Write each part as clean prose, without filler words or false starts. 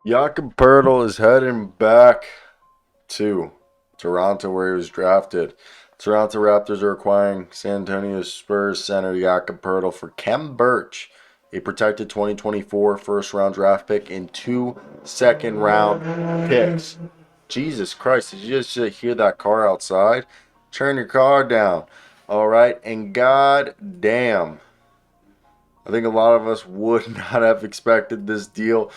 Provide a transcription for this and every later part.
Jakob Poeltl is heading back to Toronto where he was drafted. Toronto Raptors are acquiring San Antonio Spurs center Jakob Poeltl for Khem Birch, a protected 2024 first-round draft pick and two second-round picks. Jesus Christ, did you just hear that car outside? Turn your car down. All right, and god damn, I think a lot of us would not have expected this deal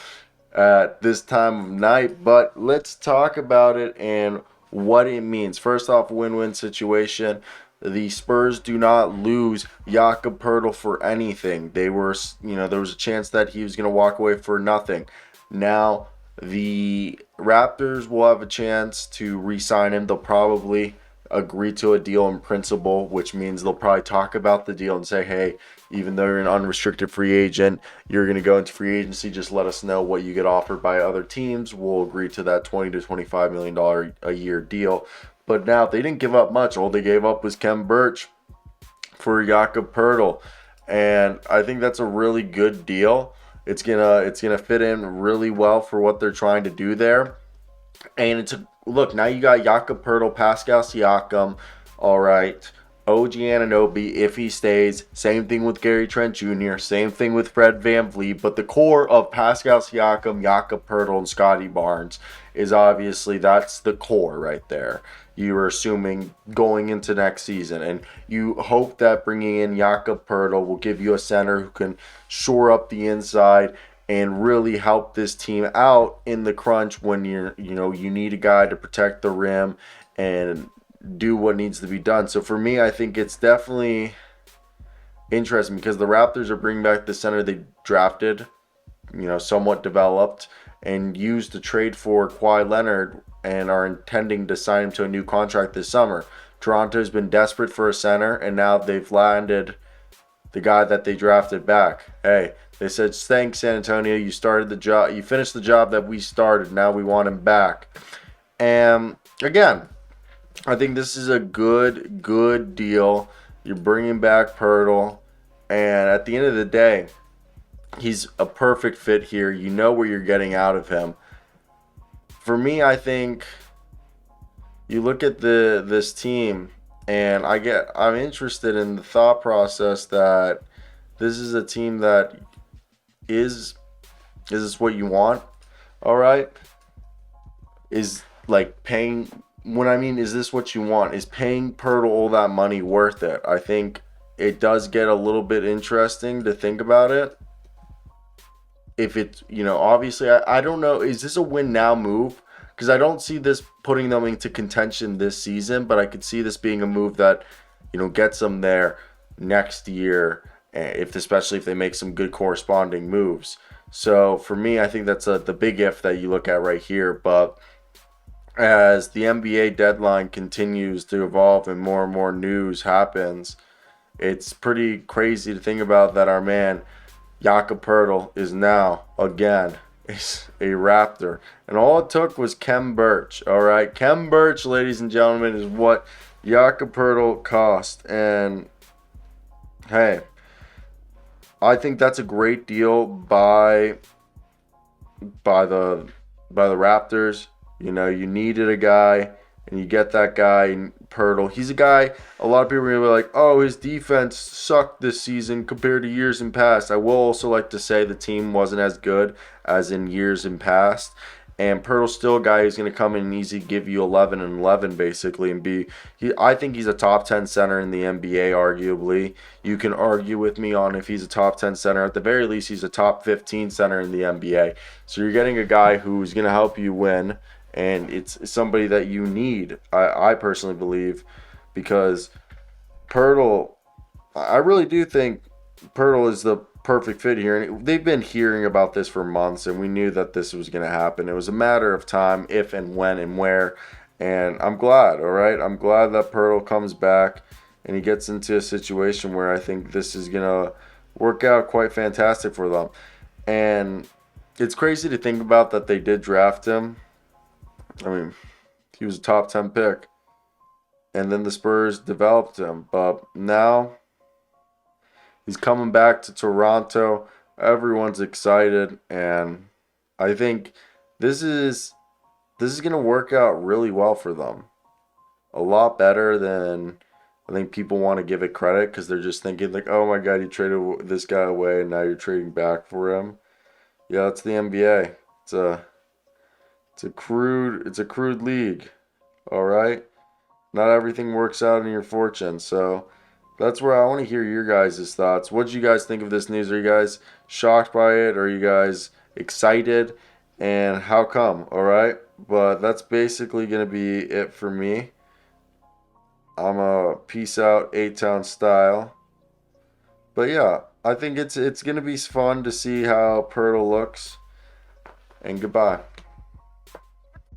at this time of night, but let's talk about it and what it means. First off, win-win situation. The Spurs do not lose Jakob Poeltl for anything. There was a chance that he was going to walk away for nothing. Now, the Raptors will have a chance to re-sign him. They'll probably agree to a deal in principle, which means they'll probably talk about the deal and say, hey, even though you're an unrestricted free agent, you're going to go into free agency. Just let us know what you get offered by other teams. We'll agree to that $20 to $25 million a year deal. But now they didn't give up much. All they gave up was Khem Birch for Jakob Poeltl, and I think that's a really good deal. It's gonna fit in really well for what they're trying to do there. And look, now you got Jakob Poeltl, Pascal Siakam, all right. OG Anunoby, if he stays. Same thing with Gary Trent Jr., same thing with Fred VanVleet. But the core of Pascal Siakam, Jakob Poeltl, and Scotty Barnes is obviously that's the core right there. You are assuming going into next season. And you hope that bringing in Jakob Poeltl will give you a center who can shore up the inside and really help this team out in the crunch when you need a guy to protect the rim and do what needs to be done. So for me, I think it's definitely interesting because the Raptors are bringing back the center they drafted, somewhat developed, and used to trade for Kawhi Leonard and are intending to sign him to a new contract this summer. Toronto's been desperate for a center, and now they've landed the guy that they drafted back. Hey, they said, thanks, San Antonio. You started the job. You finished the job that we started. Now we want him back. And again, I think this is a good deal. You're bringing back Poeltl, and at the end of the day, he's a perfect fit here. You know what you're getting out of him. For me, I think you look at this team, and I'm interested in the thought process that this is a team that is this what you want? All right, is like paying. When I mean, is this what you want? Is paying Poeltl all that money worth it? I think it does get a little bit interesting to think about it. If it's, obviously, I don't know. Is this a win now move? Because I don't see this putting them into contention this season, but I could see this being a move that, gets them there next year, especially if they make some good corresponding moves. So for me, I think that's the big if that you look at right here. But as the NBA deadline continues to evolve and more news happens, it's pretty crazy to think about that our man Jakob Poeltl is now again a Raptor, and all it took was Khem Birch. All right, Khem Birch, ladies and gentlemen, is what Jakob Poeltl cost, and hey, I think that's a great deal by the Raptors. You needed a guy, and you get that guy, Poeltl. He's a guy, a lot of people are going to be like, oh, his defense sucked this season compared to years in past. I will also like to say the team wasn't as good as in years in past. And Poeltl's still a guy who's going to come in and easily give you 11 and 11, basically, and I think he's a top 10 center in the NBA, arguably. You can argue with me on if he's a top 10 center. At the very least, he's a top 15 center in the NBA. So you're getting a guy who's going to help you win. And it's somebody that you need, I personally believe, because Poeltl, I really do think Poeltl is the perfect fit here. And they've been hearing about this for months, and we knew that this was going to happen. It was a matter of time, if and when and where. And I'm glad, all right? I'm glad that Poeltl comes back and he gets into a situation where I think this is going to work out quite fantastic for them. And it's crazy to think about that they did draft him. I mean, he was a top 10 pick. And then the Spurs developed him. But now he's coming back to Toronto. Everyone's excited. And I think this is going to work out really well for them. A lot better than I think people want to give it credit, because they're just thinking like, oh my God, you traded this guy away and now you're trading back for him. Yeah, it's the NBA. It's a crude league. All right. Not everything works out in your fortune. So that's where I want to hear your guys' thoughts. What did you guys think of this news? Are you guys shocked by it? Are you guys excited? And how come? All right. But that's basically going to be it for me. I'm a peace out, A-Town style. But yeah, I think it's going to be fun to see how Poeltl looks. And goodbye.